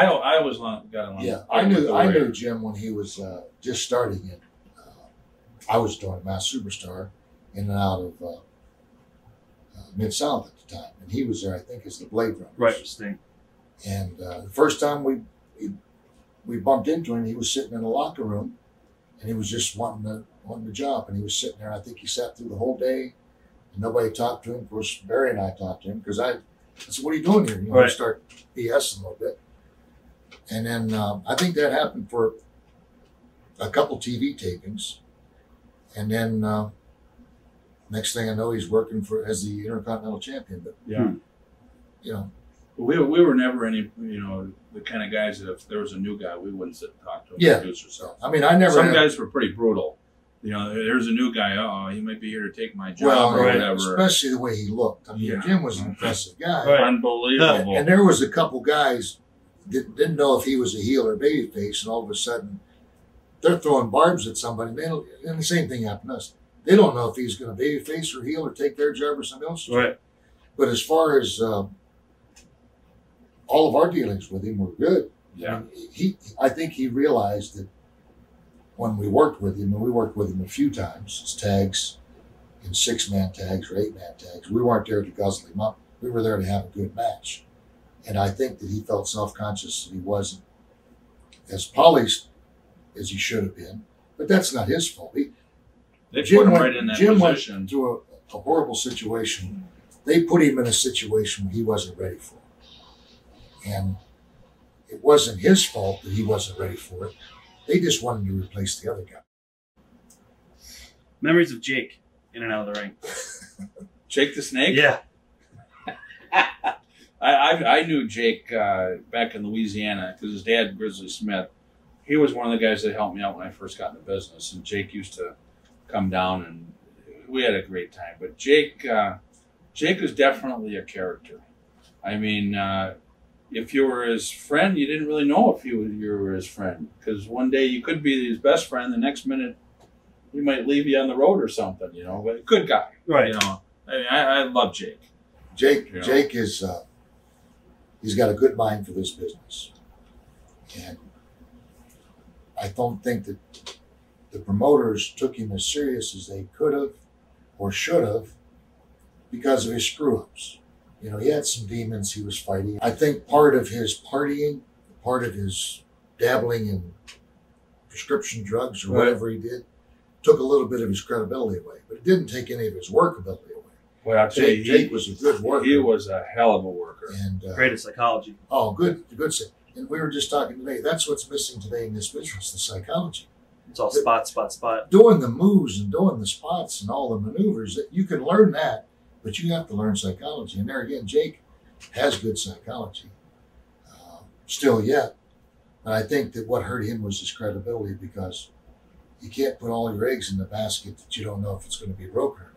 I always got along. Yeah, I knew Jim when he was just starting it. I was doing Mass Superstar in and out of Mid-South at the time, and he was there, I think, as the Blade Runner. Right, Sting. And the first time we bumped into him, he was sitting in the locker room, and he was just wanting the job, and he was sitting there. I think he sat through the whole day, and nobody talked to him. Of course, Barry and I talked to him because I said, "What are you doing here?" You know, right. Start BSing a little bit, and then I think that happened for a couple TV tapings, and then next thing I know, he's working as the Intercontinental Champion. But yeah, you know. We were never any, the kind of guys that if there was a new guy, we wouldn't sit and talk to him. Yeah. Introduce ourselves. I mean, I never. Some guys were pretty brutal. There's a new guy. Oh, he might be here to take my job or whatever. Especially the way he looked. I mean, Jim was an impressive guy. Right. Unbelievable. And there was a couple guys that didn't know if he was a heel or babyface, and all of a sudden they're throwing barbs at somebody. And the same thing happened to us. They don't know if he's going to babyface or heel or take their job or something else. Right. But as far as all of our dealings with him were good. Yeah. I mean, I think he realized that when we worked with him, and we worked with him a few times, as tags, in 6-man tags or 8-man tags, we weren't there to guzzle him up. We were there to have a good match. And I think that he felt self-conscious that he wasn't as polished as he should have been. But that's not his fault. Jim went right in that position. Went through a horrible situation. They put him in a situation where he wasn't ready for it. And it wasn't his fault that he wasn't ready for it. They just wanted to replace the other guy. Memories of Jake in and out of the ring. Jake the Snake? Yeah. I knew Jake back in Louisiana because his dad, Grizzly Smith, he was one of the guys that helped me out when I first got into business. And Jake used to come down and we had a great time. But Jake was definitely a character. I mean, if you were his friend, you didn't really know if you were his friend. Because one day you could be his best friend, the next minute he might leave you on the road or something, But good guy. Right. I love Jake. Jake is, he's got a good mind for this business. And I don't think that the promoters took him as serious as they could have or should have because of his screw-ups. He had some demons he was fighting. I think part of his partying, part of his dabbling in prescription drugs or whatever he did, took a little bit of his credibility away. But it didn't take any of his workability away. Well, I'll tell you, Jake was a good worker. He was a hell of a worker. And great at psychology. Oh, good. And we were just talking today. That's what's missing today in this business, the psychology. It's all spot. Doing the moves and doing the spots and all the maneuvers, you can learn that. But you have to learn psychology. And there again, Jake has good psychology still yet. But I think that what hurt him was his credibility because you can't put all your eggs in the basket that you don't know if it's going to be broken or